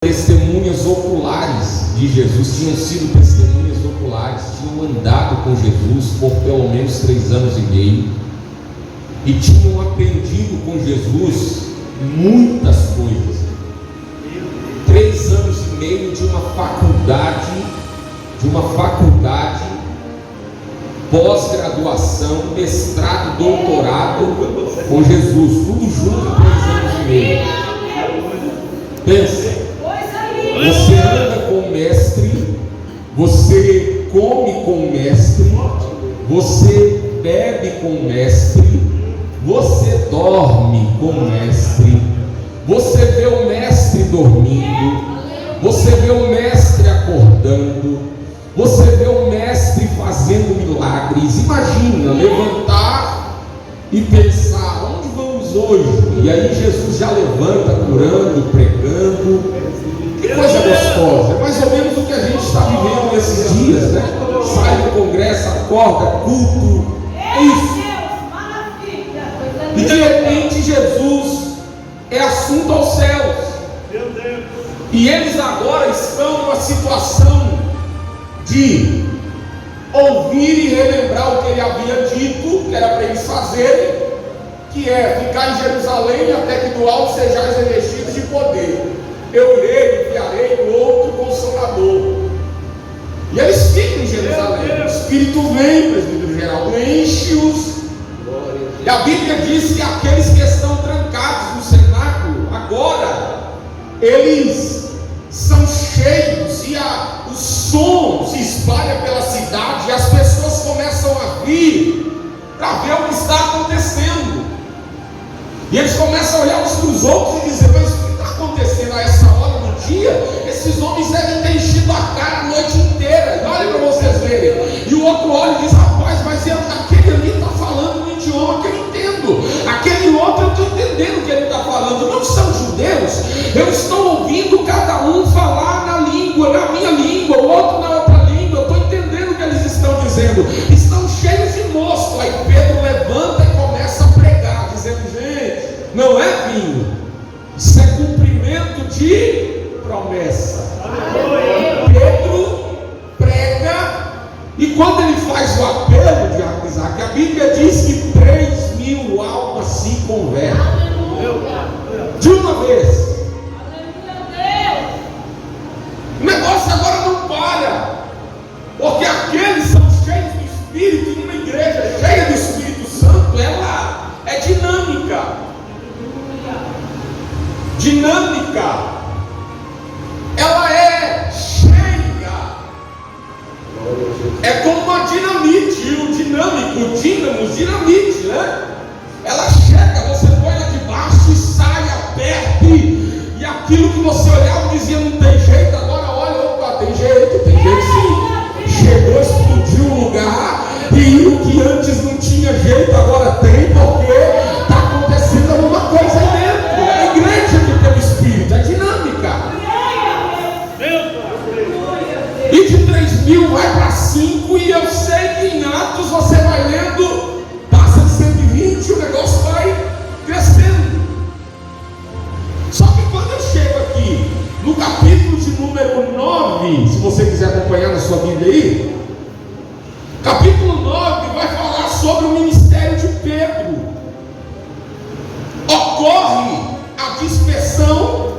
testemunhas oculares de Jesus, tinham sido testemunhas oculares, tinham andado com Jesus por pelo menos 3 anos e meio e tinham aprendido com Jesus muitas coisas. 3 anos e meio de uma faculdade, pós-graduação, mestrado, doutorado com Jesus, tudo junto em 3 anos e meio. Pensa, você anda com o mestre, você come com o mestre, você bebe com o mestre, você dorme com o mestre, você vê o mestre dormindo, você vê o mestre acordando, você vê o mestre fazendo milagres. Imagina levantar e pensar: onde vamos hoje? E aí Jesus já levanta curando, pregando. Que coisa gostosa. É mais ou menos o que a gente está vivendo nesses dias, né? Sai do congresso, acorda, culto. É isso. E de repente Jesus é assunto aos céus. E eles agora estão numa situação de ouvir e relembrar o que ele havia dito, que era para eles fazerem, que é ficar em Jerusalém até que do alto sejais revestidos de poder. Eu irei, enviarei o outro Consolador. E eles ficam em Jerusalém. O Espírito vem, presbítero Geraldo, enche-os. E a Bíblia diz que aqueles que estão trancados no cenáculo, agora, eles são cheios e o som se espalha pela cidade e as pessoas começam a vir para ver o que está acontecendo. E eles começam a olhar uns para os outros e dizer: mas o que está acontecendo a essa hora do dia? Esses homens devem ter enchido a cara a noite inteira. E olha para vocês verem. E o outro olha e diz: rapaz, mas aquele ali está falando um idioma que eu entendo, aquele outro eu estou entendendo o que ele está falando. Não são judeus, eu estou ouvindo cada um falar na língua, na minha língua, o outro na outra língua, eu estou entendendo o que eles estão dizendo. Estão cheios de mosto. Aí Pedro levanta e começa a pregar, dizendo: gente, não é vinho, isso é cumprimento de promessa. Pedro prega, e quando ele faz o apelo de Isaac, a Bíblia diz que 3.000 almas se convertem de uma vez. O negócio agora não para, porque aqueles são cheios do Espírito, e uma igreja cheia do Espírito Santo, ela é dinâmica. Ela é cheia, é como uma dinamite, o dinamite, né? Ela chega, você põe lá debaixo e sai, aperta, e aquilo que você olhava e dizia: não tem jeito, agora olha, opa, tem jeito sim. Chegou, explodiu o lugar, e o que antes não tinha jeito, agora tem, porque está acontecendo alguma coisa aí dentro. É a igreja que tem o Espírito, é dinâmica. E de 3.000 vai para 5, e eu sei que em Atos você vai lendo, passa de 120, o negócio vai crescendo. Só que quando eu chego aqui no capítulo de número 9, se você quiser acompanhar na sua Bíblia aí, capítulo 9 vai falar sobre o ministério de Pedro. Ocorre a dispersão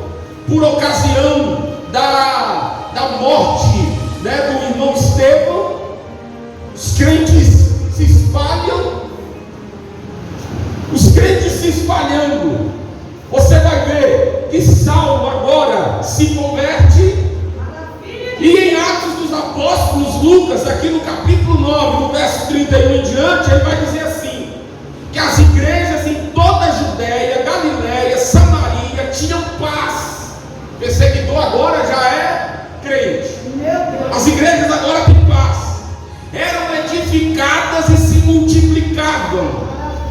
por ocasião da morte, né, do irmão Estevão. Os crentes se espalham. Os crentes se espalhando, você vai ver que Saulo agora se converte. E em Atos dos Apóstolos, Lucas, aqui no capítulo 9, no verso 31 em diante, ele vai dizer assim: que as igrejas em toda a Judéia, Galiléia, Samaria tinham paz. Perseguidor agora já é crente. As igrejas agora têm paz. Eram edificadas e se multiplicavam,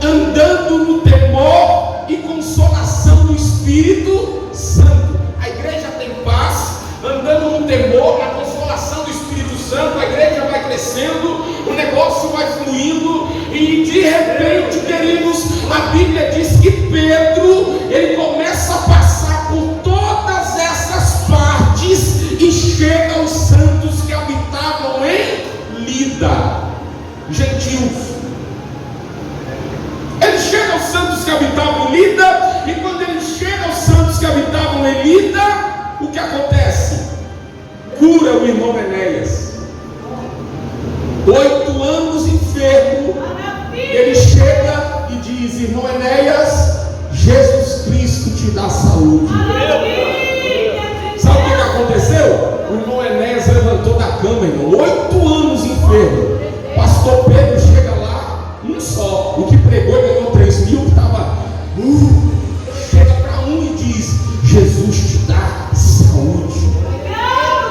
andando no temor e consolação do Espírito Santo. A igreja tem paz, andando no temor, na consolação do Espírito Santo. A igreja vai crescendo, o negócio vai fluindo, e de repente, queridos, a Bíblia diz que Pedro, ele começa a passar por todas essas fases O que acontece? Cura o irmão Enéas, 8 anos enfermo. Ele chega e diz: irmão Enéas, Jesus Cristo te dá saúde. Sabe o que aconteceu? O irmão Enéas levantou da cama, irmão, 8 anos enfermo. Pastor Pedro chega lá, um só, o que pregou e ganhou 3 mil, que estava chega para um e diz: Jesus te dá saúde.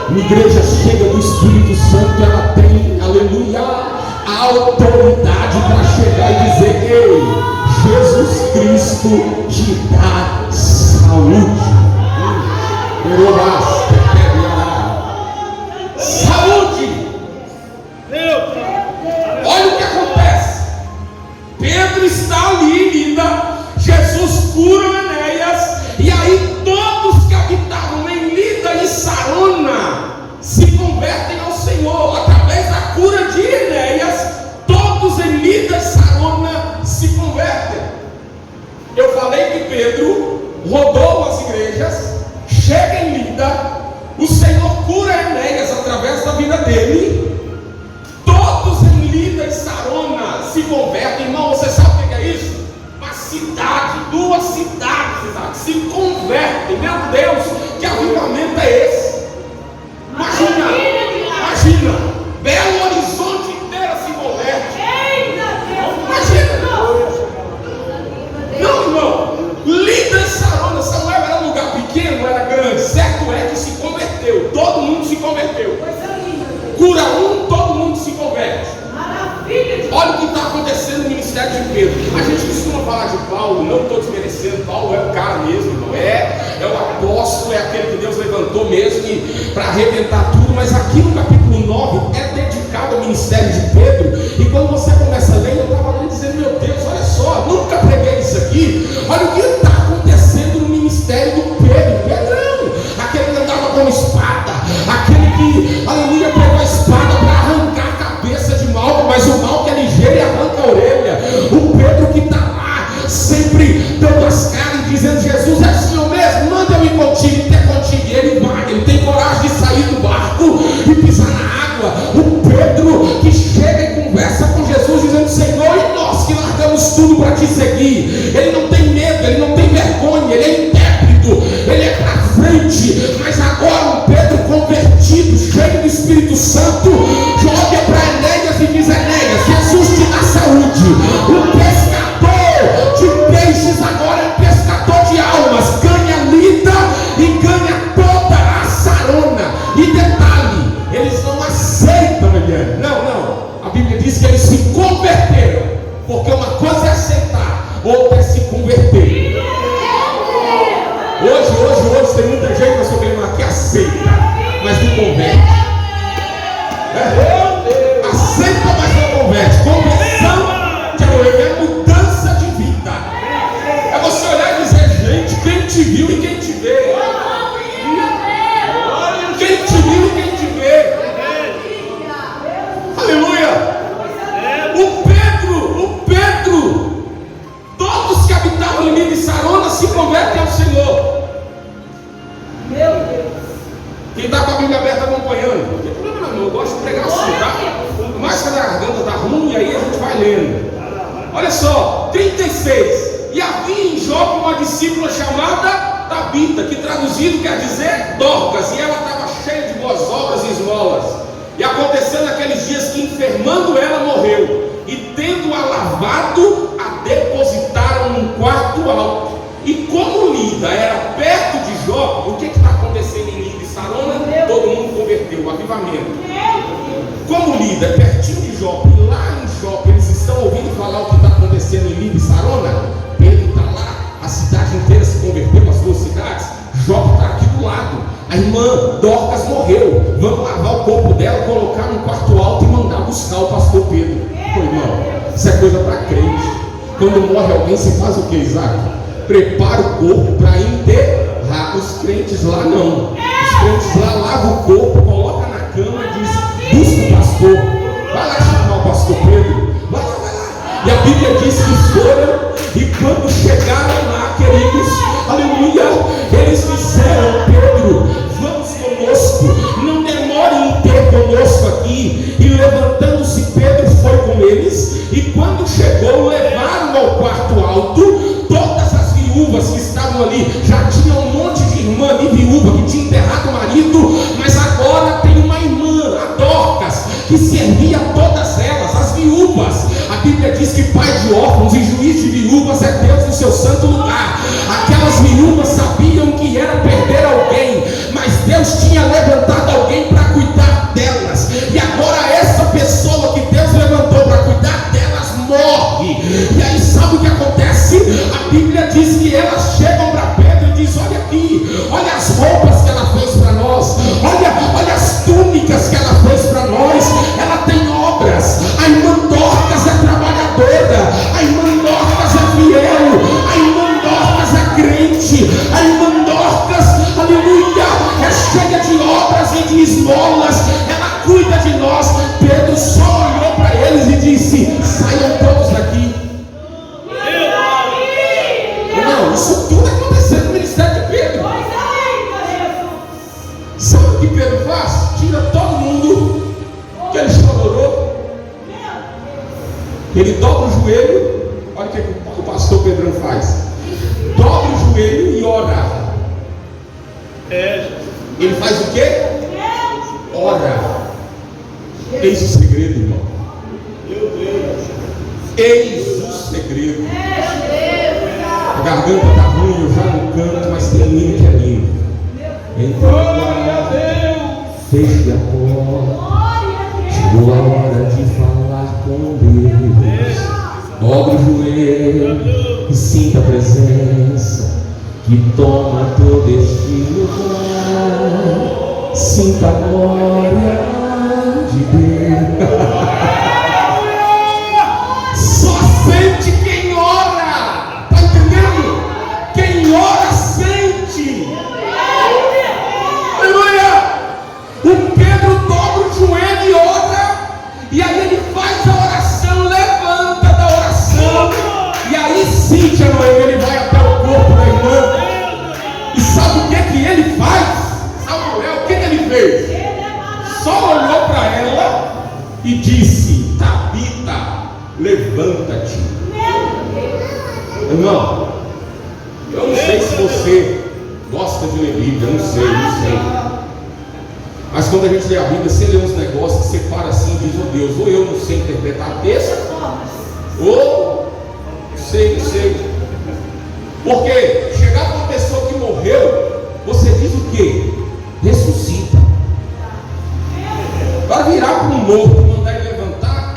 A igreja chega do Espírito Santo, ela tem, aleluia, a autoridade para chegar e dizer: ei, Jesus Cristo te dá saúde. Saúde. Olha o que acontece. Pedro está ali, linda. Jesus cura Enéas. E aí todos que habitavam em Lida e Sarona se convertem ao Senhor. Através da cura de Enéas, todos em Lida e Sarona se convertem. Eu falei que Pedro rodou as igrejas, chega em Lida, o Senhor cura Enéas através da vida dele. Todos em Lida e Sarona se convertem. Irmão, você sabe o que é isso? Uma cidade, 2 cidades se convertem. Meu Deus, que avivamento é esse? Imagina, Belo Horizonte inteira se converte. Imagina. Não, irmão, Lida e Sarona, Samuel era um lugar pequeno, era grande. Certo é que se converteu, todo mundo se converteu. Cura um, todo mundo se converte. Olha o que está acontecendo no ministério de Pedro. A gente costuma falar de Paulo, não estou desmerecendo. Paulo é o cara mesmo, irmão. É o apóstolo, é aquele que Deus levantou mesmo para arrebentar tudo. Mas aqui no capítulo 9 é dedicado ao ministério de Pedro. E quando você começa a ler, eu estava ali dizendo: meu Deus, olha só, nunca preguei isso aqui. Olha o que está acontecendo no ministério do Pedro. Pedrão, aquele que andava com espada, aquele que, aleluia, pegou a espada para arrancar a cabeça de Malco, mas o Malco é ligeiro e arranca a orelha. O Pedro que está lá, sempre dando as caras e dizendo: Jesus é o Senhor mesmo, manda eu ir contigo, ter contigo. E ele vai, ele tem coragem de sair do barco e pisar na água. O Pedro que chega e conversa com Jesus, dizendo: Senhor, e nós que largamos tudo para te seguir. Ele não tem medo, ele não tem vergonha, ele é intrépido, ele é para frente. Mas agora um Pedro convertido, cheio do Espírito Santo, olha para Enéas e diz: Enéas, Jesus te dá saúde. O pescador de peixes agora é um pescador de almas. Ganha Lida e ganha toda a Sarona. E detalhe, eles não aceitam ele. Não. A Bíblia diz que eles se converteram. Porque uma coisa é aceitar, outra é se converter. Hoje tem muita gente na sua igreja que aceita, mas não converte. Aceita, mas não converte. Conversão é mudança de vida. É você olhar e dizer: gente, quem te viu e quem te vê. Quem te viu e quem te vê. Aleluia. O Pedro, todos que habitavam em Lida e Sarona se convertem ao Senhor. Meu Deus. Quem está com a Bíblia aberta acompanhando, não tem problema não, eu gosto de pregar assim, tá? Mas que a garganta está ruim, aí a gente vai lendo. Olha só, 36. E havia em Jope uma discípula chamada Tabita, que traduzido quer dizer Dorcas, e ela estava cheia de boas obras e esmolas. E aconteceu naqueles dias que, enfermando ela, morreu, e tendo-a lavado, a depositaram num quarto alto. E como Lida era perto de Jope, o que está acontecendo em Lida e Sarona? Todo mundo converteu, o avivamento. Como Lida é pertinho de Jope, e lá em Jope eles estão ouvindo falar o que está acontecendo em Lida e Sarona. Pedro está lá, a cidade inteira se converteu, as 2 cidades. Jope está aqui do lado. A irmã Dorcas morreu. Vamos lavar o corpo dela, colocar num quarto alto e mandar buscar o pastor Pedro. Pô, irmão, isso é coisa para crente. Quando morre alguém, se faz o que, Isaac? Prepara o corpo para enterrar. Os crentes lá não. Os crentes lá lavam o corpo, coloca na cama e diz: busca o pastor. Vai lá chamar o pastor Pedro. Vai lá. E a Bíblia diz que foram, e quando chegaram lá, queridos, aleluia, eles disseram: Pedro, de esmolas, ela cuida de nós. Pedro só olhou para eles e disse: saiam todos daqui. Não, isso tudo aconteceu no ministério de Pedro. Sabe o que Pedro faz? Tira todo mundo que ele chorou. Ele dobra o joelho. Olha o que o pastor Pedrão faz. Dobra o joelho e ora. Ele faz o quê? Ora. Eis o segredo, irmão. Eis o segredo. A garganta está ruim, eu já não canto, mas tem um hino que é lindo. Então, feche a porta. Chegou a hora de falar com Deus. Dobre o joelho e sinta a presença que toma todo este lugar. Sinta a glória de Deus. Só sente quem ora. Está entendendo? Quem ora sente. Aleluia. O Pedro dobra o joelho e ora. E aí ele faz a oração, levanta da oração. E aí sim, tia Noemi, ele vai até o corpo da irmã. E sabe o que ele faz? Samuel, o que ele fez? Só olhou para ela e disse: Tabita, levanta-te. Irmão, eu não sei se você gosta de ler Bíblia, não sei. Mas quando a gente lê a Bíblia, você lê uns negócios que você para assim e diz: oh Deus, ou eu não sei interpretar texto, ou sei. Porque chegar para uma pessoa que morreu, você diz o quê? Ressuscita. Para virar para um morto, mandar ele levantar.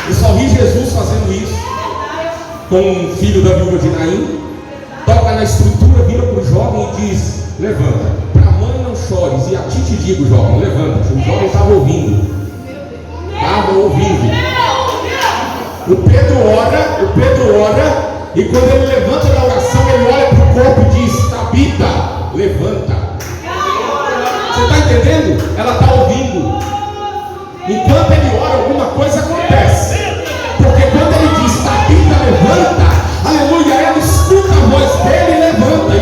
Eu só vi Jesus fazendo isso com o filho da viúva de Naim. Toca na estrutura, vira para o jovem e diz: levanta. Para a mãe não chores. E a ti te digo, jovem, levanta. O jovem estava ouvindo. O Pedro ora. E quando ele levanta da oração, ele olha para o corpo e diz: Tabita, levanta. Você está entendendo? Ela está ouvindo. Enquanto ele ora, alguma coisa acontece. Porque quando ele diz: Tabita, levanta, aleluia, ela escuta a voz dele e levanta.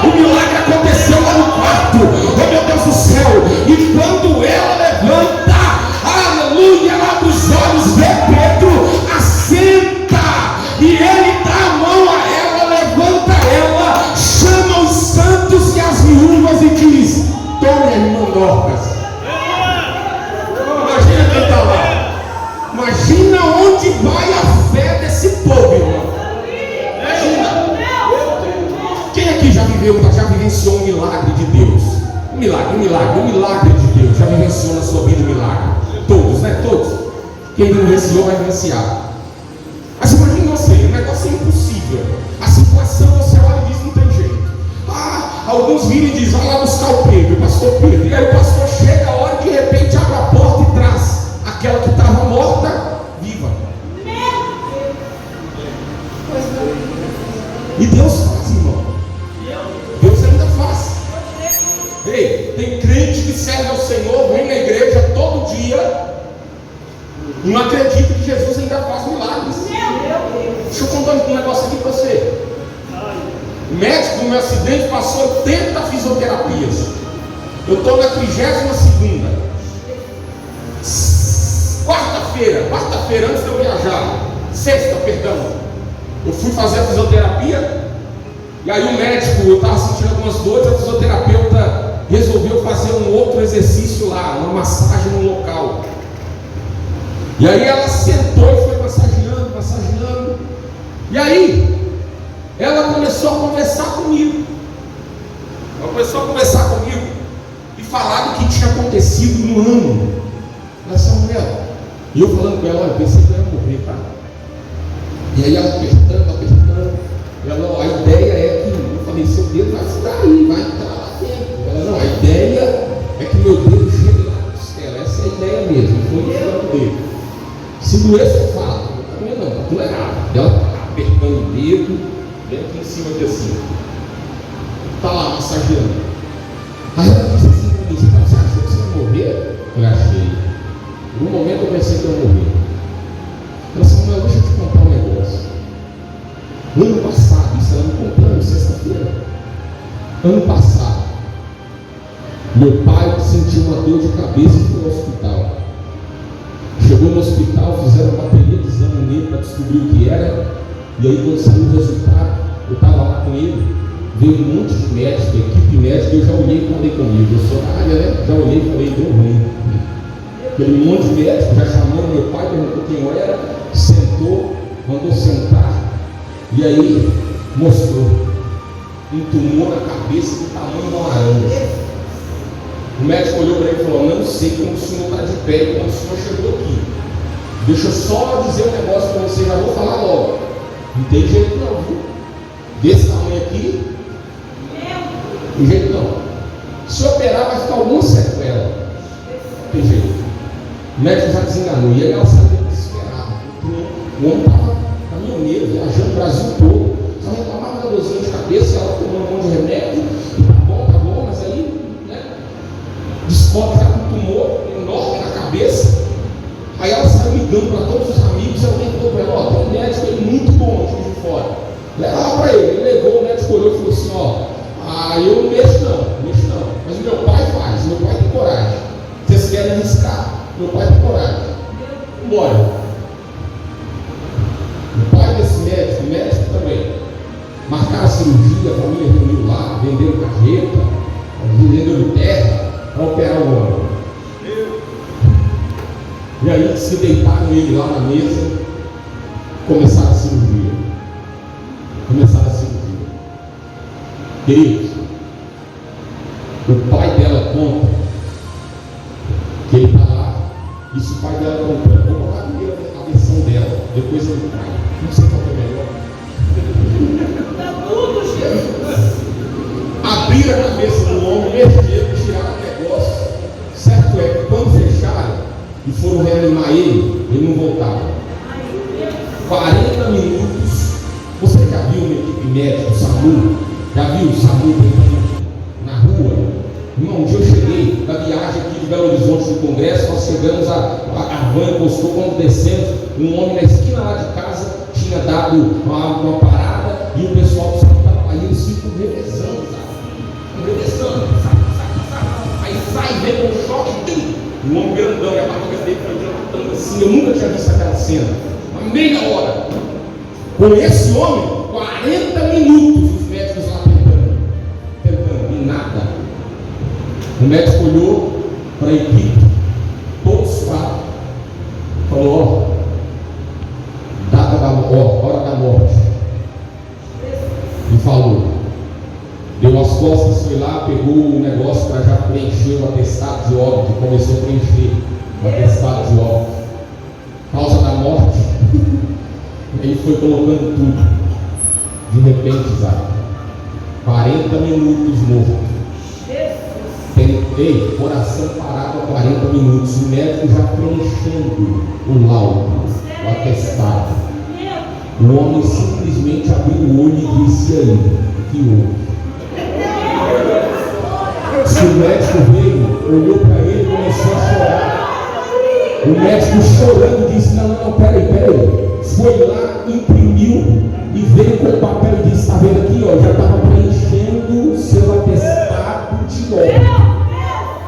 O milagre aconteceu lá no quarto. Oh meu Deus do céu. E quando ela levanta, aleluia, ela abre os olhos, vê Pedro, assenta. E ele dá a mão a ela, levanta ela, chama os santos e as viúvas e diz: tome a irmã Dorcas. Imagina quem está lá. Imagina onde vai a fé desse povo, irmão. Imagina. Quem aqui já vivenciou um milagre de Deus? Um milagre de Deus. Já vivenciou na sua vida um milagre? Todos, né? Todos. Quem não vivenciou vai vivenciar. Mas imagine você, o negócio é impossível. A situação você olha e diz: não tem jeito. Alguns viram e dizem: vai lá buscar o Pedro, o pastor Pedro. E aí o pastor chega a hora e de repente abre a porta e traz aquela que estava morta, viva. E Deus faz, irmão. Deus ainda faz. Ei, tem crente que serve ao Senhor, vem na igreja todo dia, não acredita que Jesus ainda faz milagres. Deixa eu contar um negócio aqui para você. O médico no meu acidente passou 80 fisioterapias. Eu estou na 32ª. Quarta-feira, antes de eu viajar, sexta, perdão, eu fui fazer a fisioterapia. E aí o médico, eu estava sentindo algumas dores, a fisioterapeuta resolveu fazer um outro exercício lá, uma massagem no local. E aí ela sentou e foi massageando. E aí ela começou a conversar comigo. E falar do que tinha acontecido no ano. Ela disse: Samuel. E eu falando com ela: olha, pensei que eu ia morrer, tá? E aí ela apertando. Ela: a ideia é que, eu falei, seu dedo vai ficar aí, vai entrar lá dentro. Ela: não, a ideia é que meu dedo chegue lá na costela. Essa é a ideia mesmo. Foi o dedo. Se doer, você fala. Não, está tudo errado. Ela está apertando o dedo, bem aqui em cima de assim. Está lá massageando. Aí ela disse assim: Meu pai sentiu uma dor de cabeça e foi ao hospital. Chegou no hospital, fizeram uma bateria de exame nele para descobrir o que era. E aí, quando saiu o resultado, eu estava lá com ele. Veio um monte de médico, equipe médica. Eu já olhei e falei comigo. Eu sou da área, né? Já olhei e falei, deu ruim. Aquele monte de médico já chamou meu pai, perguntou quem eu era, sentou, mandou sentar. E aí, mostrou um tumor na cabeça do tamanho de uma laranja. O médico olhou para ele e falou: não sei como o senhor está de pé e como o senhor chegou aqui. Deixa eu só dizer um negócio para você, já vou falar logo. Não tem jeito não, viu? Desse tamanho aqui, não tem jeito não. Se operar vai ficar alguma sequela. Não tem jeito. O médico já desenganou. E aí ela saiu desesperada. O homem estava caminhoneiro, viajando o Brasil todo. Só reclamava da dorzinha de cabeça, ela tomando um monte de remédio. E tá bom, mas aí, né? Descobre que está com um tumor enorme na cabeça. Aí ela saiu ligando para todos os amigos. E alguém falou para ela: ó, tem um médico aí muito bom aqui de fora. Leva lá para ele. Ele levou, o médico olhou e falou assim: ó, eu não mexo não. Mas o meu pai faz, meu pai tem coragem. Vocês querem arriscar? Meu pai tem coragem. Embora. O pai desse médico, o médico também, marcaram a cirurgia, a família reuniu lá, venderam carreta, venderam terra para operar o homem. E aí se deitaram ele lá na mesa, começaram a cirurgia. Queridos, o pai dela conta que ele está lá. Isso o pai dela contando. Vou colocar primeiro a versão dela, depois eu trago. Não sei qual é melhor. Abrir a cabeça do homem, mexer, tirar o negócio. Certo é que quando fecharam e foram reanimar ele não voltava. 40 minutos. Você já viu uma equipe médica, o SAMU? Já viu o SAMU na rua? Irmão, um dia eu cheguei da viagem aqui de Belo Horizonte do Congresso, nós chegamos, a van encostou, quando descemos, um homem na esquina lá de casa tinha dado uma parada e o pessoal do SAMU estava lá e eles ficam revezando, aí sai, vem com um choque, um homem grandão e a barriga dele foi dilatando assim. Eu nunca tinha visto aquela cena, uma meia hora, com esse homem, 40 minutos os médicos lá tentando, e nada. O médico olhou para a equipe, todos quatro, falou: hora da morte. E falou, deu as costas, foi lá, pegou o negócio para já preencher o atestado de óbito, começou a preencher o atestado de óbito. Causa da morte. Ele foi colocando tudo. De repente, Isaac, 40 minutos morto. Coração parado há 40 minutos. O médico já preenchendo o laudo, o atestado. O homem simplesmente abriu o olho e disse: aí, que houve? Se o médico veio, olhou para ele e começou a chorar. O médico chorando disse: não, peraí. Foi lá, imprimiu e veio com o papel e disse: está vendo aqui, ó, já estava preenchendo o seu atestado de óbito.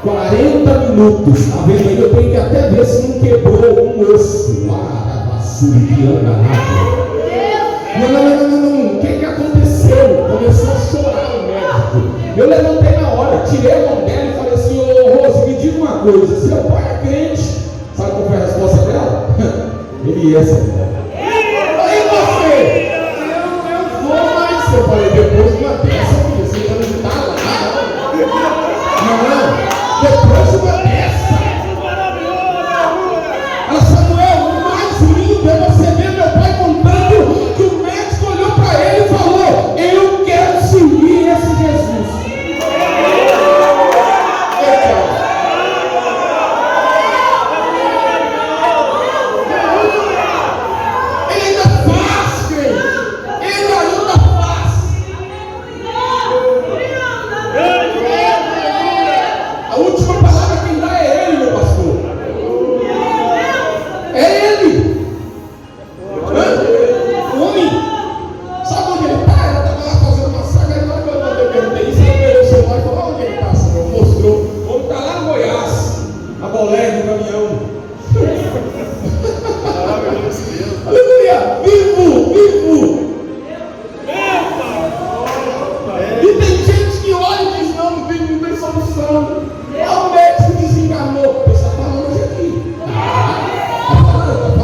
40 minutos, está vendo aí? Eu tenho que até ver se não quebrou um osso. Não, o que aconteceu? Começou a chorar o médico. Eu levantei na hora, tirei a mão dela e falei assim: ô Rose, me diga uma coisa, seu pai é crente? Sabe qual foi a resposta dela? Ele é, Senhor. Aí você? Eu vou mais. Eu falei: depois de uma dessa, você ainda não está lá. Não, depois de uma dessa. Ela, Samuel, o mais lindo é você ver meu pai contando que o médico olhou para ele e falou: eu quero seguir esse Jesus. A última palavra quem funcionando. O médico desenganou. Você está falando hoje aqui. Está falando.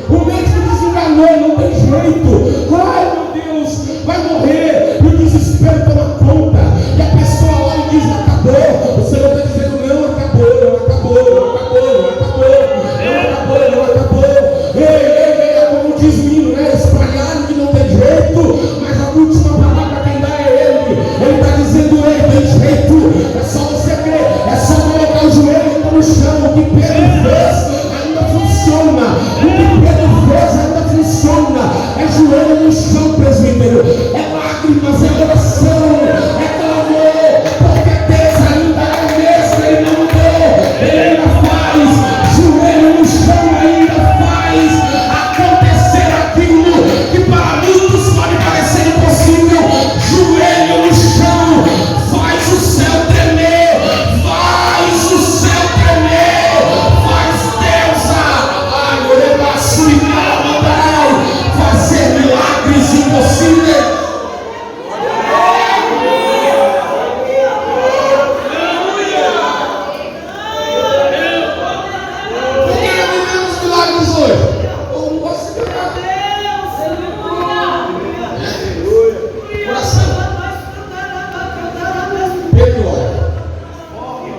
O médico desenganou, não tem jeito. Ai meu Deus, vai morrer. E o desespero toma conta. E a pessoa lá e diz: acabou. O Senhor está dizendo: não acabou, não acabou, não acabou, não acabou, não acabou, não acabou. Ei, como diz o hino, né? Espalharam que não tem jeito, mas a última palavra quem dá é Ele. Ele está dizendo: ei, tem jeito. É só você crer, é só colocar o joelho no chão. O que Pedro fez ainda funciona. O que Pedro fez ainda funciona. É joelho no chão, presbítero. É lágrimas, é oração, é clamor, porque Deus ainda é o mesmo. Ele não mudou, Ele ainda faz. Joelho no chão ainda faz acontecer aquilo que para muitos pode parecer impossível. Joelho no chão faz o céu tremer, faz o céu tremer, faz Deus fazer milagres impossíveis.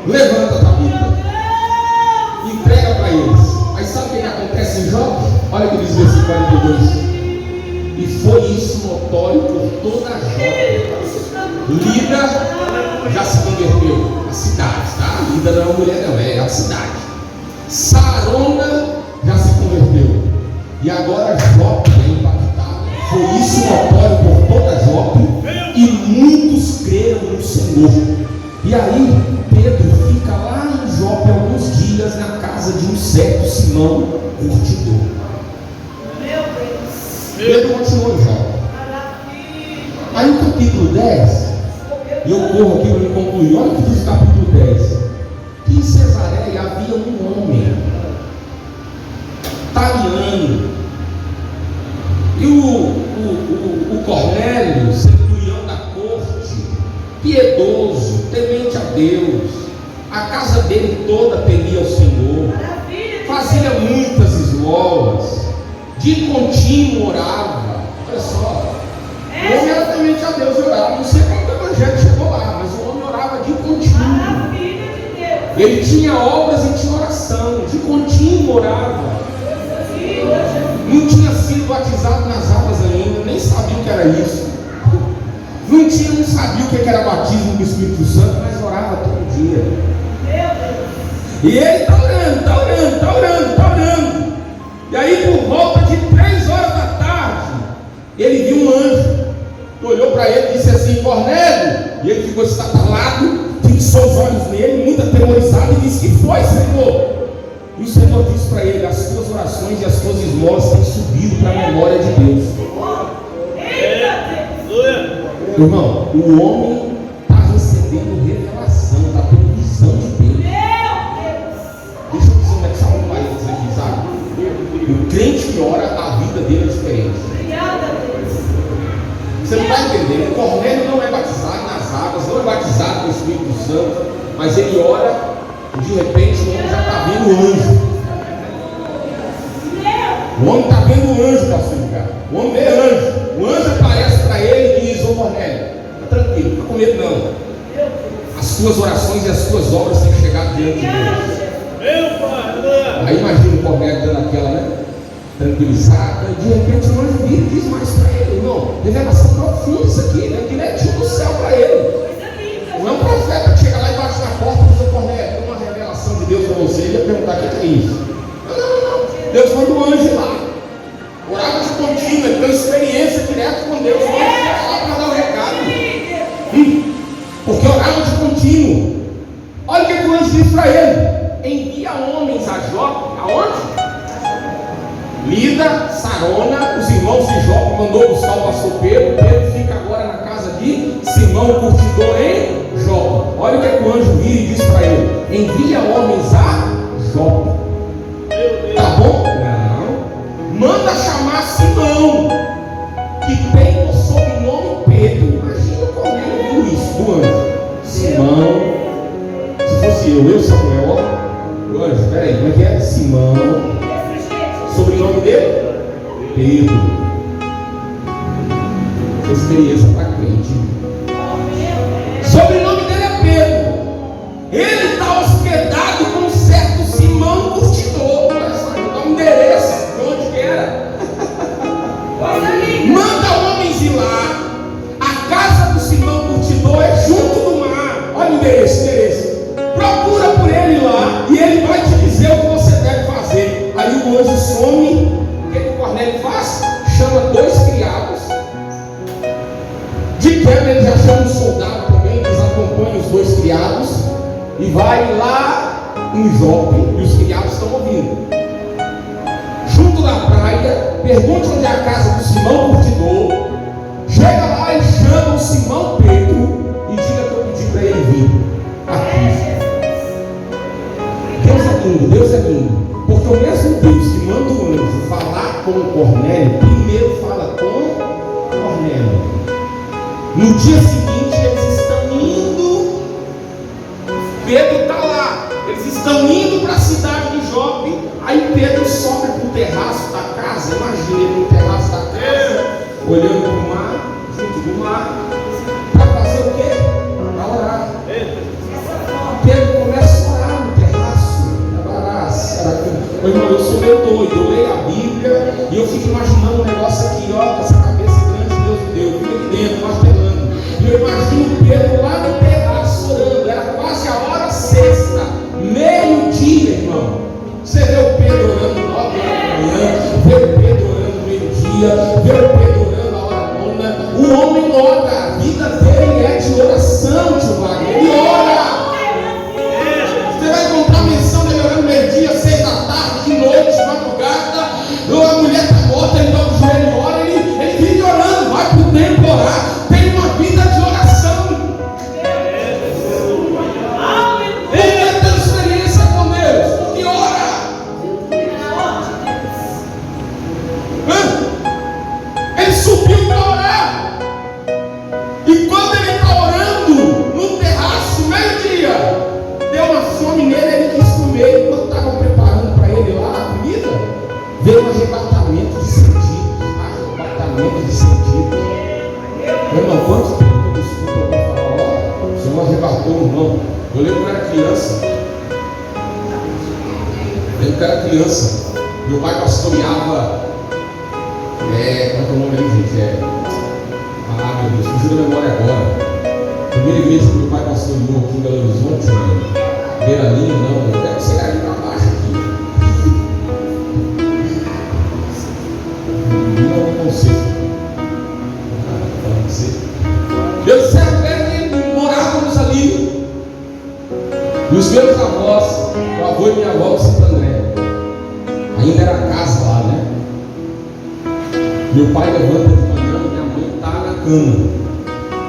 Levanta a Tabita, entrega para eles. Aí sabe o que acontece em Jó? Olha o que diz o versículo 42. E foi isso notório por toda a Jó. Lida já se converteu. A cidade, tá? Lida não é uma mulher, não, é a cidade. Sarona já se converteu. E agora Jó é impactado. Foi isso notório por toda Jó. E muitos creram no Senhor. E aí Pedro fica lá em Jope alguns dias na casa de um certo Simão curtidor. Pedro continuou em Jope. Aí no capítulo 10, e eu corro aqui para me concluir, olha o que diz o capítulo 10. Que em Cesareia havia um homem italiano. E o Cornélio, centurião da corte, piedoso, temente a Deus, a casa dele toda temia ao Senhor, fazia muitas esmolas, de contínuo orava. Olha só, o homem era temente a Deus e orava. Não sei como o evangelho chegou lá, mas o homem orava de contínuo. Ele tinha obras e tinha oração, de contínuo orava. Não tinha sido batizado nas águas ainda, nem sabia o que era isso. Não sabia o que era batismo do Espírito Santo, mas orava todo dia. E ele está orando. E aí, por volta de 3 horas da tarde, ele viu um anjo, olhou para ele e disse assim: Cornélio. E ele ficou estatalado, fixou os olhos nele, muito atemorizado, e disse: que foi, Senhor? E o Senhor disse para ele: as suas orações e as suas esmolas têm subido para a memória de Deus. Irmão, o homem está recebendo revelação, está tendo visão de Deus. Deixa eu dizer como é que salva um parênteses aqui, sabe? O crente que ora, a vida dele é diferente. Você não está entendendo? O Cornélio não é batizado nas águas, não é batizado com o Espírito Santo, mas ele ora, e de repente o homem já está vendo o anjo. O homem está vendo o anjo para seu lugar. O homem vê anjo. O anjo aparece para ele e diz: ô Cornélio, está tranquilo, não está com medo não. As suas orações e as suas obras têm chegado diante de Deus. Aí imagina o Cornélio dando aquela, né? Tranquilizada. De repente o anjo vira e diz mais para ele: irmão, revelação profunda isso aqui, né? Direitinho do céu para ele. Não é um profeta que chega lá e bate na porta e diz: ô Cornélio, tem uma revelação de Deus para você. Ele ia perguntar: o que é isso? Não. Deus manda um anjo lá. Orava de contínuo, ele tem experiência direta com Deus. O anjo chega lá para dar o recado. Porque orava de contínuo. Olha o que o anjo diz para ele: envia homens a Jope. Aonde? Lida, Sarona, os irmãos de Jope mandou buscar o pastor Pedro. Pedro fica agora na casa de Simão, o curtidor em Jope. Olha o que o anjo vira e diz para ele: envia homens a Jope. Tá bom? Não. Manda chamar Simão, que tem o sobrenome Pedro. Imagina como ele viu isso do anjo. Simão, fosse eu Samuel, ó. Espera aí, como é que é? Simão. Sobrenome dele? Pedro. Experiência para crente. Sobrenome dele é Pedro. Ele está hospedado com um certo Simão Curtidor. Olha só, vou dar um endereço de onde que era. Manda homens ir lá. A casa do Simão Curtidor é junto do mar. Olha o endereço. Procura por ele lá e ele vai te dizer o que você deve fazer. Aí o anjo some. O que o Cornélio faz? Chama 2 criados. De quebra ele já chama um soldado também, eles acompanham os 2 criados e vai lá em Jope, e os criados estão ouvindo. Junto da praia, pergunte onde é a casa do Simão Curtidor. Chega lá e chama o Simão Pedro e diga que eu pedi para ele vir aqui. Deus é lindo, porque o mesmo Deus que manda o anjo falar com Cornélio, primeiro fala com Cornélio. No dia seguinte eles estão indo, Pedro está lá, eles estão indo para a cidade de Jope. Aí Pedro sobe para o terraço da casa, imagina ele no terraço da casa, olhando para o mar, junto do mar, para fazer o quê? Para orar. Pedro começa a orar no terraço. Meu irmão, eu sou meio doido, eu leio a Bíblia e eu fico imaginando um negócio aqui, ó, essa cabeça grande Deus me deu, fica aqui dentro, martelando. E eu imagino Pedro lá no terraço orando, era quase a hora sexta, meio-dia, irmão. Você vê o Pedro orando 9 horas da manhã, vê o Pedro orando meio-dia, vê o Pedro orando a hora nona. O homem ora, a vida dele é de oração, tio Wagner, ele ora. Você vai encontrar menção dele orando meio-dia, 6 da tarde, de noite, madrugada. A mulher está morta, ele dobra o joelho e ora, ele vive orando, vai para o tempo orar. Tem uma vida de oração. Porque tem experiência com Deus, porque ora. Ele subiu para orar. E quando ele está orando no terraço, meio-dia, deu uma fome nele, ele quis comer. Quando estavam preparando para ele lá a comida, veio um arrebatamento de sentido. Arrebatamento de sentido. Meu irmão, quanto tempo eu escuto alguém falar, ó, o Senhor arrebatou o irmão. Eu lembro que eu era criança. Meu pai pastoreava. Como é que é o nome aí, gente? Meu Deus, fugiu da memória agora. Primeira igreja que meu pai pastoreou aqui em Belo Horizonte, Beira Linha, não. Eu quero chegar aqui para baixo aqui. Não sei. Eu sempre morávamos ali. E os meus avós, meu avô e minha avó de Santo André, ainda era casa lá, né? Meu pai levanta de manhã, minha mãe está na cama.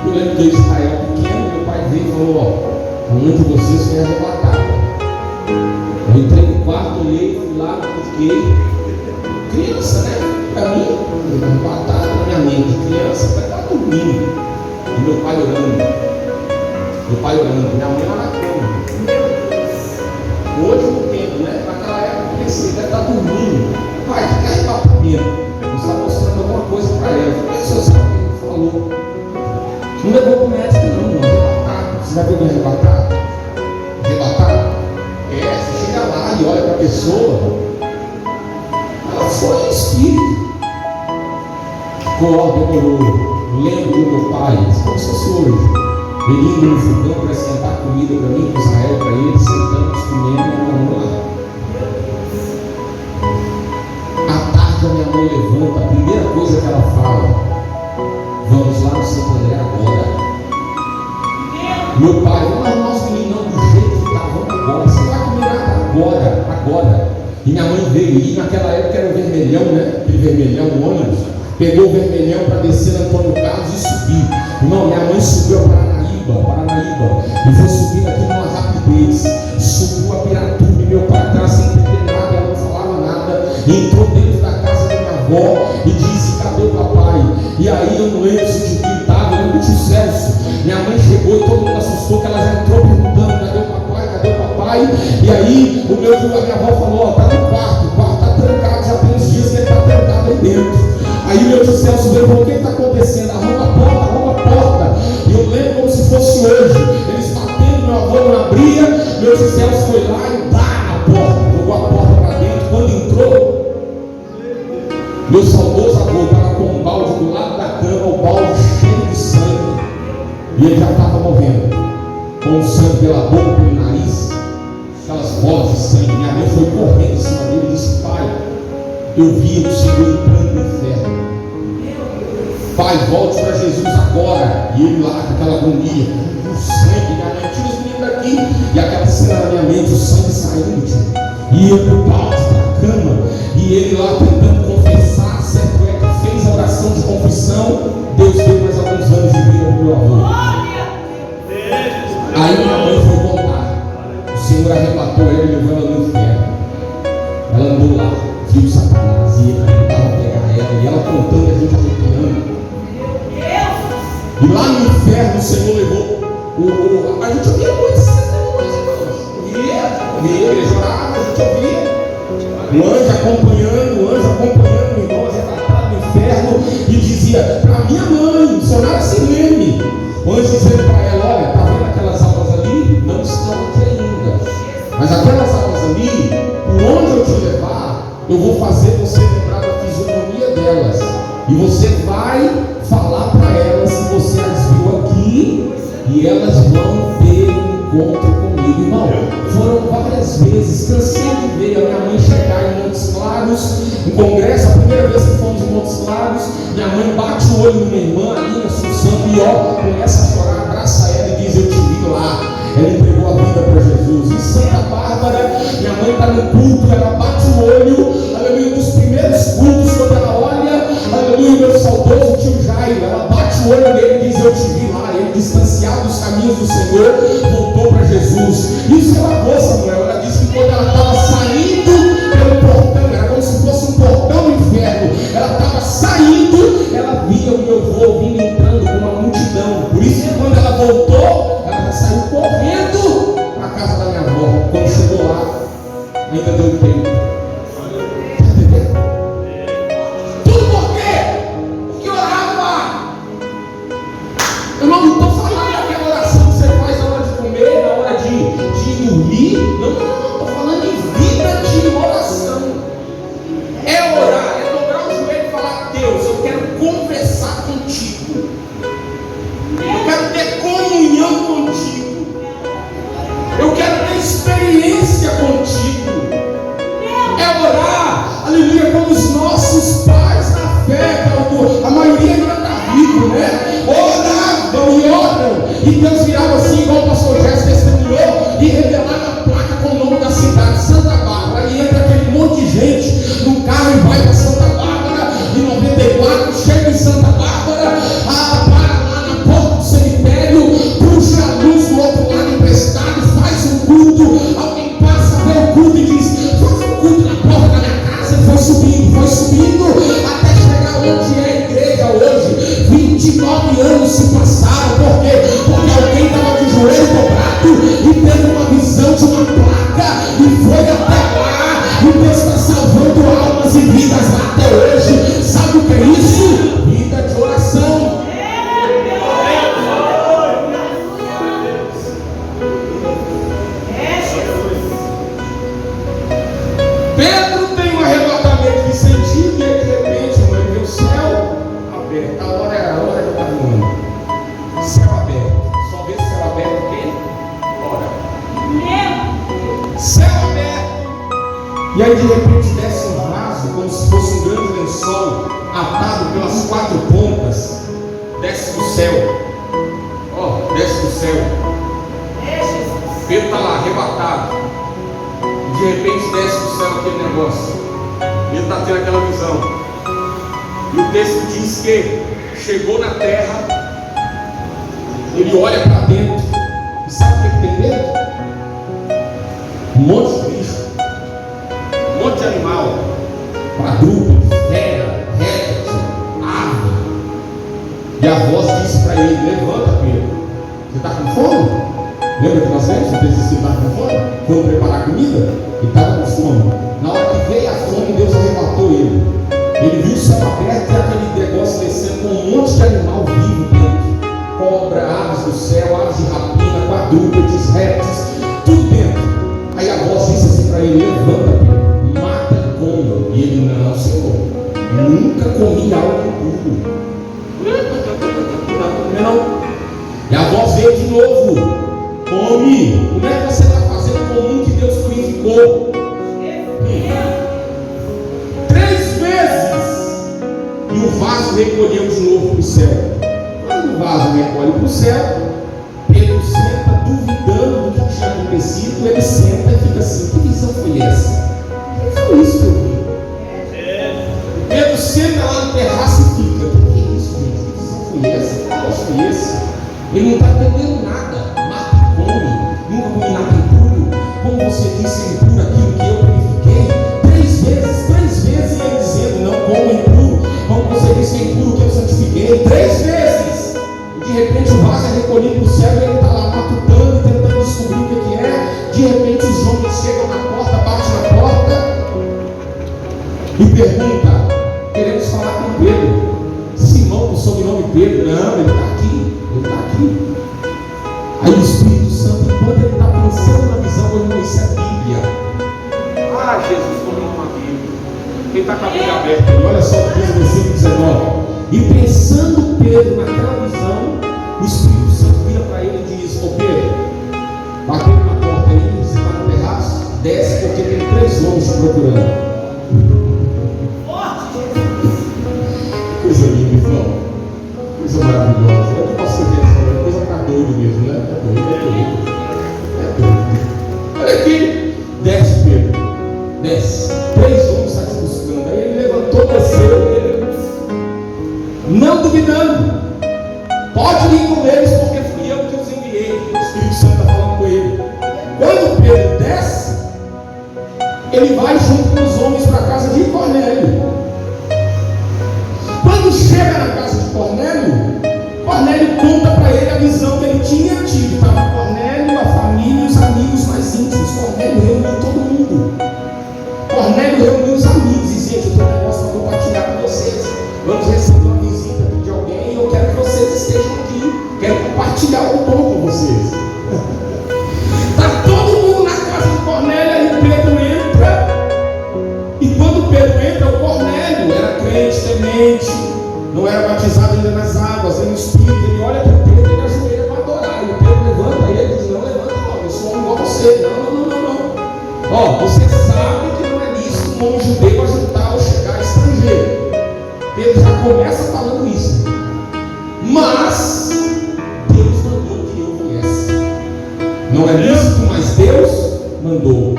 Eu lembro que Israel pequeno, meu pai veio e falou, ó, a mãe de vocês foi arrebatada. Eu entrei no quarto, olhei, fui lá, porque criança, né? Para mim, arrebatada na minha mente, criança, para estar dormindo. E meu pai orando, minha mãe lá na cama. Hoje eu entendo, né? Naquela época eu pensei, deve estar dormindo. Pai, o que é arrebatamento? Eu estava mostrando alguma coisa para ela. Como é que você sabe o que ele falou? Não levou para o médico, não, arrebatado. Você já viu alguém arrebatado? Arrebatado? Você chega lá e olha para a pessoa, ela foi em espírito. Demorou. Lembro do meu pai, como se fosse hoje, ele indo no fogão para esquentar comida para mim, para Israel, para ele, sentamos, comendo, vamos lá. À tarde a minha mãe levanta, a primeira coisa que ela fala, vamos lá no Santo André agora. Meu pai, vamos arrumar os meninos do jeito que tá, vamos agora, você vai comer nada agora. E minha mãe veio, e naquela época era o vermelhão, né? Aquele vermelhão, o ônibus. Pegou o vermelhão para descer no Antônio Carlos e subir. Irmão, minha mãe subiu a Paranaíba, e foi subindo aqui numa rapidez. Subiu a Piratuba, e meu pai atrás sem entender nada, ela não falava nada. Entrou dentro da casa da minha avó e disse: cadê o papai? E aí eu não lembro se o tio estava, eu lembro do tio Celso. Minha mãe chegou e todo mundo assustou, que ela já entrou perguntando: cadê o papai? pai. E aí a minha avó falou: ó, tá no quarto, o quarto tá trancado, já tem uns dias que ele tá trancado aí dentro. Aí meu tio Celso veio e falou: o que está acontecendo? Arruma a porta, arruma a porta. E eu lembro como se fosse hoje, eles batendo, meu avô não abria, meu tio Celso foi lá e dá na porta, jogou a porta para dentro. Quando entrou, meu saudoso avô estava com um balde do lado da cama, o balde cheio de sangue, e ele já estava morrendo, com o sangue pela boca, pelo nariz, aquelas bolas de sangue. Minha mãe foi correndo em cima dele e disse: pai, eu vi o Senhor entrando no inferno. Pai, volte para Jesus agora. E ele lá com aquela agonia, o sangue, minha mãe, tira os meninos daqui. E aquela cena na minha mente, o sangue saindo, e eu pro balde da cama, e ele lá tentando confessar. Certo é que fez a oração de confissão. Deus deu mais alguns anos de vida para o meu avô. Aí minha mãe foi voltar. O Senhor arrebatou ela e levou ela no inferno. Ela andou lá, viu Satanás, e ele tentava pegar ela, e ela contando, a gente arrepiando. E lá no inferno o Senhor levou a gente ouvia muitos testemunhos, irmãos. Ouvia, ele chorava, a gente ouvia. O anjo acompanhando, o irmão arrebatado no inferno, e dizia para minha mãe, Sonara Silene, o anjo dizendo para ela: olha, está vendo aquelas almas ali? Não estão aqui ainda, mas aquelas almas ali, por onde eu te levar, eu vou fazer você lembrar da fisionomia delas, e você vai falar para elas que você as viu aqui, e elas vão ter um encontro comigo. Irmão, foram várias vezes, cansei de ver a minha mãe chegar em Montes Claros, no congresso, a primeira vez que fomos em Montes Claros, minha mãe bate o olho numa irmã ali na Assunção, e ó, começa a chorar, abraça ela e diz: eu te vi lá. Ela entregou a vida para Jesus. Em Santa Bárbara, minha mãe está no culto, ela bate o olho, aleluia, dos primeiros cultos, quando ela olha, aleluia, meu saudoso tio Jairo, ela bate o olho nele e diz: eu te vi lá. Ele, distanciado dos caminhos do Senhor, voltou para Jesus. Isso ela falou, Samuel. Ela disse que quando ela estava saindo pelo portão, era como se fosse um portão do inferno, ela estava saindo, ela via o meu avô vindo entrando com uma multidão. Por isso que quando ela voltou, ela já saiu correndo para a casa da minha avó. Quando chegou lá, ainda deu tempo. Tudo por quê? Porque orava. Eu não estou falando daquela oração que você faz na hora de comer, na hora de dormir. Não, estou falando em vida de oração. É orar, é dobrar o joelho e falar: Deus, eu quero conversar contigo, eu quero ter comunhão contigo, eu quero ter experiência contigo. É orar, aleluia, como os nossos pais na fé, a maioria ainda está vivo, né? Oravam e oram, e Deus virava assim, igual o pastor Jéssica testemunhou, e revelava a placa com o nome da cidade, Santa Bárbara. E entra aquele monte de gente num carro e vai para Santa Bárbara, em 94, chega em Santa Bárbara, para lá na porta do cemitério, puxa a luz do outro lado emprestado, faz um culto. Alguém passa, vê o culto e diz: faz um culto na porta da minha casa. E foi subindo, até chegar onde é a igreja hoje. 29 anos se passaram. Por quê? Porque alguém estava de joelho dobrado e teve uma visão de uma placa e foi até lá, e Deus está salvando almas e vidas lá até hoje. Sabe o que é isso? Vida de oração. Pedro tem um arrebatamento de sentido, e aí, de repente, ele vê o céu aberto. A hora era a hora que eu estava voando. Céu aberto. Só vê céu aberto quem? Ora. Céu aberto. E aí, de repente, desce um vaso, como se fosse um grande lençol, atado pelas quatro pontas. Desce do céu. Ó, desce do céu. Pedro está lá, arrebatado. De repente desce do céu aquele negócio. Ele está tendo aquela visão. E o texto diz que chegou na terra. Ele olha para dentro. E sabe o que tem dentro? Um monte de bicho, um monte de animal, quadrúpede, fera, réptil, ave. E a voz disse para ele: levanta, Pedro. Você está com fome? Lembra que nós vemos? Você está com fome? Foi preparar comida, ele estava com fome. Na hora que veio a fome, Deus arrebatou ele. Ele viu o céu aberto e aquele negócio descendo com um monte de animal vivo dentro. Cobra, aves do céu, aves de rapina, quadrúpedes, répteis, tudo dentro. Aí a voz disse assim para ele: levanta, Pedro, mata e come. E ele: não, Senhor, nunca comi algo impuro. Não. E a voz veio de novo: come. Como é que você está fazendo com um que Deus purificou? 3 vezes. E o vaso recolheu de novo para o céu. Quando o vaso recolhe para o céu, Pedro senta duvidando do que tinha acontecido. Ele senta e fica assim: que visão foi essa? O que foi isso que eu vi? Pedro senta lá no terraço e fica: o que é isso, gente? Que visão foi essa? Que negócio foi esse? Ele não está entendendo nada. Mata e come. Nunca comi nada impuro. Como você disse, é impuro aquilo que eu purifiquei. 3 vezes, e ele dizendo: não como impuro. Como você disse, é impuro que eu santifiquei. 3 vezes. E de repente o vaso é recolhido para o céu e ele está lá matutando, tentando descobrir o que é. De repente os homens chegam na porta, batem na porta e perguntam: queremos falar com Pedro. Simão, com o sobrenome Pedro. Não, ele está aqui. Ele está aqui. Aí o Espírito Santo, enquanto ele está pensando na visão, ele conhece a Bíblia. Ah, Jesus, como não uma Bíblia. Quem está com a Bíblia aberta? Olha só o que diz o versículo 19. E pensando Pedro naquela visão, o Espírito Santo vira para ele e diz: ô Pedro, bateu na porta aí, você está no terraço, desce porque tem 3 homens te procurando. Coisa linda, irmão. Coisa maravilhosa. Eu não posso ver essa coisa para doido mesmo, né? É doido. Olha aqui. Desce, Pedro. Desce. 3 homens estão te buscando. Aí ele levantou, desceu. Não duvidando. Pode ir com eles, porque fui eu que os enviei. O Espírito Santo está falando com ele. Quando Pedro desce, ele vai junto com os homens para a casa de Cornélio. Quando chega na casa de Cornélio, Cornélio conta para ele a visão que ele tinha tido. Estava Cornélio, a família e os amigos mais íntimos. Cornélio reuniu todo mundo. Cornélio reuniu os amigos e disse: gente, eu tenho um negócio para compartilhar com vocês. Vamos receber uma visita aqui de alguém e eu quero que vocês estejam aqui. Quero compartilhar o pão com vocês. Está todo mundo na casa de Cornélio. Aí Pedro entra. E quando Pedro entra, o Cornélio era crente, temente, não era batizado ainda nas águas, no Espírito. Ele olha para Pedro e ele ajoelha para adorar. E o Pedro levanta ele e diz: não levanta não, eu sou um igual a você. Não. Ó, você sabe que não é lícito um homem judeu ajudar ou chegar estrangeiro. Pedro já começa falando isso. Mas Deus mandou que eu viesse. Não é lícito, mas Deus mandou.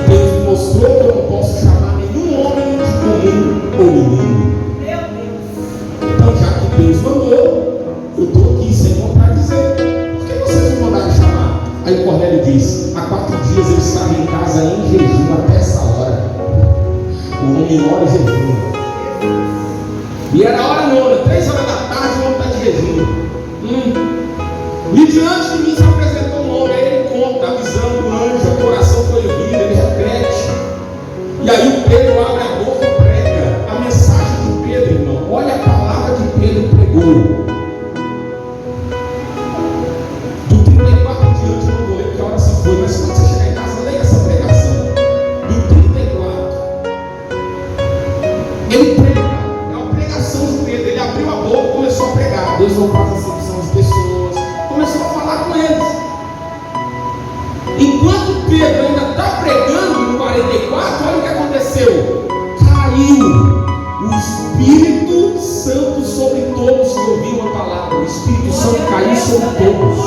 Deus me mostrou que eu não posso chamar nenhum homem de comum ou menino. Então, já que Deus mandou, eu estou aqui, Senhor, para dizer: por que vocês me mandaram chamar? Aí Cornélio diz: há 4 dias eu estava em casa em jejum até essa hora. O homem ora e jejum. E era a hora nona, 3 horas da tarde, o homem está de jejum. E diante de mim se apresentou um homem. Aí ele conta a visão do anjo, a oração foi ouvida, ele repete. E aí o Pedro abre a boca e prega a mensagem de Pedro, irmão. Olha a palavra que Pedro pregou. Do 34 em diante, eu não vou ler porque a hora se foi, mas quando você chegar em casa, leia essa pregação. Do 34. Ele prega, é uma pregação de Pedro. Ele abriu a boca e começou a pregar. Deus não faz acepção de pessoas. Começou a falar com eles. Enquanto Pedro ainda está pregando no 44, olha o que aconteceu. Caiu o Espírito Santo sobre todos que ouviram a palavra. O Espírito Santo caiu sobre todos.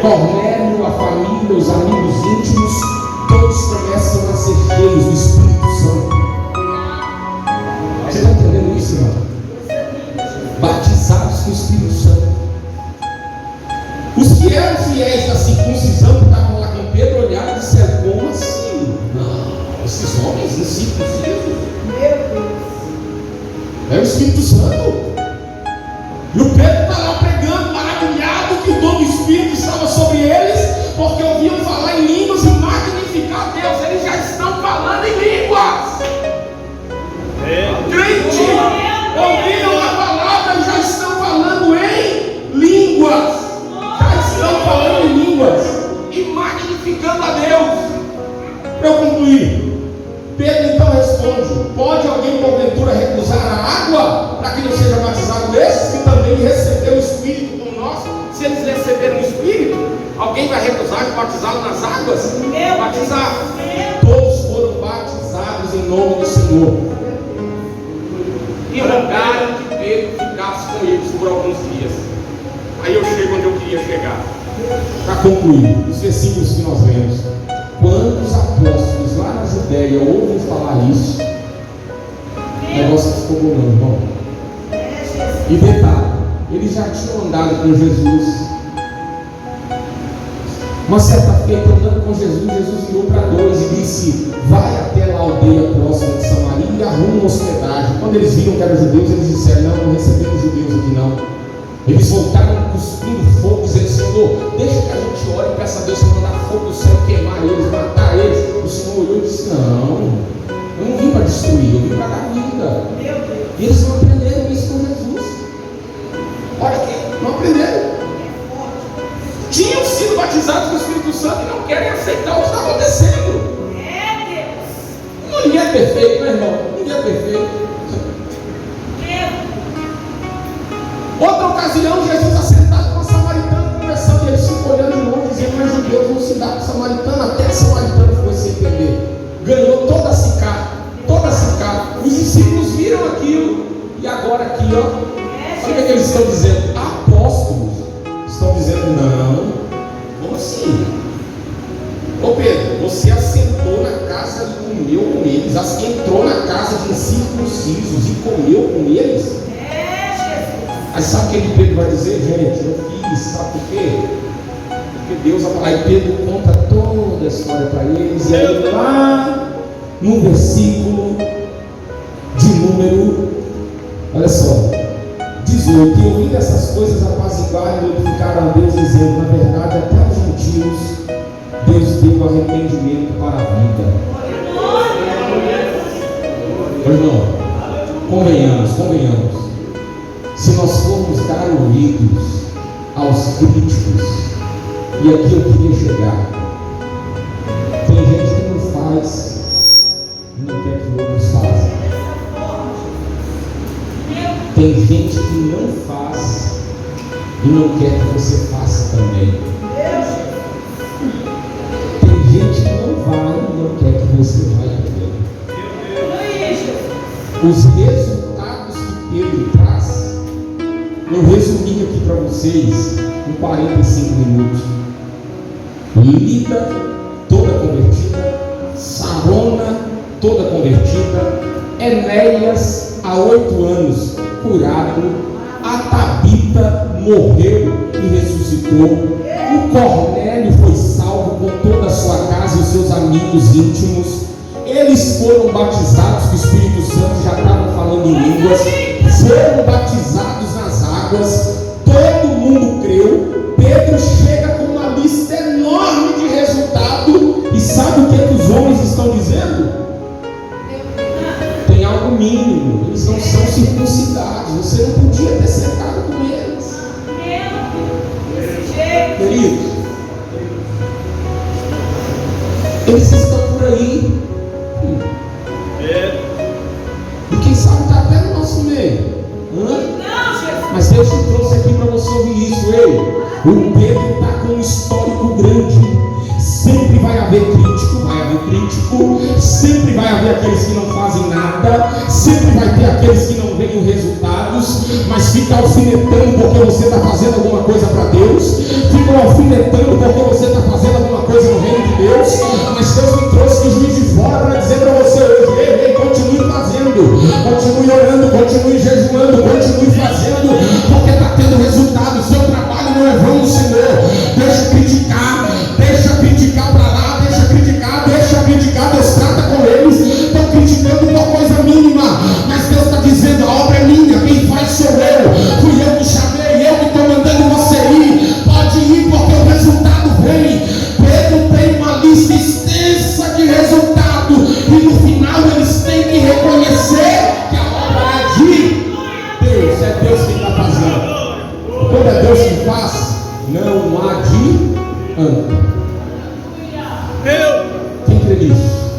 Cornélio, a família, os amigos íntimos, todos começam a ser cheios do Espírito Santo. Você está entendendo isso, irmão? Batizados com o Espírito Santo. Os que eram fiéis da circuncisão, que estavam lá com Pedro, olharam e disseram: como assim? Não, esses homens incircuncisos. É o Espírito Santo. E o Pedro está lá pregando, maravilhado que o dom do Espírito estava sobre eles, porque ouviam falar em línguas e magnificar Deus. Eles já estão falando em línguas. Crente, ouviram a palavra e já estão falando em línguas. Já estão falando em línguas e magnificando a Deus. Para eu concluir, Pedro então responde: pode alguém porventura recusar a água para que não seja batizado esses que também receberam o Espírito como nós? Se eles receberam o Espírito, alguém vai recusar de batizá-lo nas águas? Batizar. Todos foram batizados em nome do Senhor e rogaram que Pedro ficasse com eles por alguns dias. Aí eu chego onde eu queria chegar. Para concluir, os versículos que nós lemos: quando os apóstolos lá na Judéia ouvem falar isso, o negócio ficou bom, irmão. E detalhe, eles já tinham andado com Jesus. Uma certa feita, andando com Jesus, Jesus virou para dois e disse: vai até a aldeia próxima de Samaria e arruma hospedagem. Quando eles viram que eram judeus, eles disseram: não recebemos judeus aqui não. Eles voltaram cuspindo fogo, dizendo: Senhor, deixa que a gente ore e peça a Deus para mandar fogo do céu, queimar eles, matar eles. O Senhor olhou e disse: não, eu não vim para destruir, eu vim para dar vida. E eles não aprenderam isso com Jesus. Olha aqui, não aprenderam. Tinham sido batizados com o Espírito Santo e não querem aceitar o que está acontecendo. Ninguém é perfeito, né, irmão? Ninguém é perfeito. Outra ocasião, Jesus assentado com a samaritana, conversando, e eles ficam olhando de longe, dizendo: mas judeus não se dá com a samaritana. Até a samaritana foi sem entender, ganhou toda a sicá. Os discípulos viram aquilo, e agora aqui, ó, sabe o que eles estão dizendo? Apóstolos estão dizendo: não, como assim? Ô Pedro, você assentou na casa e comeu com eles, entrou na casa de incircuncisos e comeu com eles? Aí sabe o que Pedro vai dizer? Gente, eu fiz, sabe por quê? Porque Deus vai falar. Aí Pedro conta toda a história para eles. E aí lá no versículo de número, olha só, 18: e ouvindo essas coisas apaziguaram e glorificaram a Deus, dizendo: na verdade, até aos gentios Deus deu arrependimento para a vida. Irmão, convenhamos. Se nós formos dar ouvidos aos críticos, e aqui eu queria chegar, tem gente que não faz e não quer que outros façam. Tem gente que não faz e não quer que você faça também. Tem gente que não vai e não quer que você vá também. Os resultados que Pedro traz, eu resumi aqui para vocês em 45 minutos. Lida, toda convertida. Sarona, toda convertida. Enéas, há 8 anos, curado. A Tabita morreu e ressuscitou. O Cornélio foi salvo com toda a sua casa e os seus amigos íntimos. Eles foram batizados com o Espírito Santo, já estavam falando em línguas. Foram batizados nas águas, todo mundo creu. Pedro chega com uma lista enorme de resultado. E sabe o que os homens estão dizendo? Tem algo mínimo, eles não são circuncidados. Você não podia ter sentado com eles. Queridos, eles estão por aí. E quem sabe está até no nosso meio. Mas Deus te trouxe aqui para você ouvir isso. Ei, o Pedro está com um histórico grande. Sempre vai haver crítico, sempre vai haver aqueles que não fazem nada, sempre vai ter aqueles que não veem os resultados, mas fica alfinetando porque você está fazendo alguma coisa para Deus, fica alfinetando porque você está fazendo alguma coisa no reino de Deus. Mas Deus me trouxe de Juiz de Fora para dizer para você hoje: ei, continue fazendo, continue orando, continue jejuando, continue fazendo, porque está tendo resultado. O seu trabalho não é vão no Senhor. Deixa criticar para lá, deixa criticar, Deus trata com eles. Estão criticando uma coisa mínima, mas Deus está dizendo: a obra é minha, quem faz sou eu, fui eu que chamei, eu que estou mandando você ir. Pode ir, porque o resultado nisso.